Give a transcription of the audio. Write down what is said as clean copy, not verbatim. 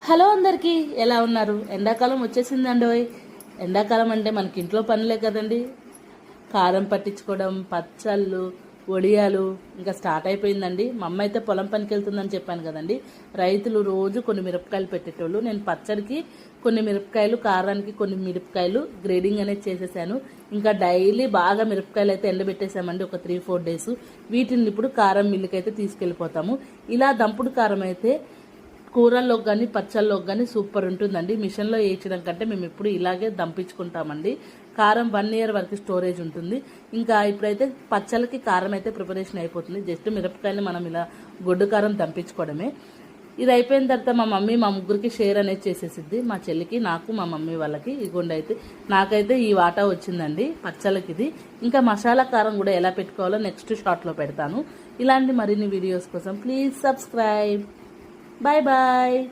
Hello అందరికీ, ఎలా ఉన్నారు? ఎండాకాలం వచ్చేసిందండి. ఎండాకాలం అంటే మనకి ఇంట్లో పనులే కదండి. కారం పట్టించుకోవడం, పచ్చళ్ళు, వడియాలు ఇంకా స్టార్ట్ అయిపోయిందండి. మా అమ్మ అయితే పొలం పనికి వెళ్తుందని చెప్పాను కదండి. రైతులు రోజు కొన్ని మిరపకాయలు పెట్టేటోళ్ళు. నేను పచ్చడికి కొన్ని మిరపకాయలు, కారానికి కొన్ని మిరపకాయలు గ్రేడింగ్ అనేది చేసేసాను. ఇంకా డైలీ బాగా మిరపకాయలు అయితే ఎండబెట్టేసామండి, ఒక 3-4 డేస్. వీటిని ఇప్పుడు కారం మిల్లుకి అయితే తీసుకెళ్ళిపోతాము. ఇలా దంపుడు కారం అయితే కూరల్లోకి కానీ పచ్చళ్ళలోకి కానీ సూపర్ ఉంటుందండి. మిషన్లో వేయించడం కంటే మేము ఇప్పుడు ఇలాగే దంపించుకుంటామండి. కారం 1 year వరకు స్టోరేజ్ ఉంటుంది. ఇంకా ఇప్పుడైతే పచ్చళ్ళకి కారం అయితే ప్రిపరేషన్ అయిపోతుంది. జస్ట్ మిరపకాయలు మనం ఇలా గొడ్డు కారం దంపించుకోవడమే. ఇది అయిపోయిన తర్వాత మా మమ్మీ మా ముగ్గురికి షేర్ అనేది చేసేసిద్ది. మా చెల్లికి, నాకు, మా మమ్మీ వాళ్ళకి. ఇగోండి అయితే నాకైతే ఈ వాటా వచ్చిందండి పచ్చళ్ళకి ఇది. ఇంకా మసాలా కారం కూడా ఎలా పెట్టుకోవాలో నెక్స్ట్ షార్ట్లో పెడతాను. ఇలాంటి మరిన్ని వీడియోస్ కోసం ప్లీజ్ సబ్స్క్రైబ్. Bye bye.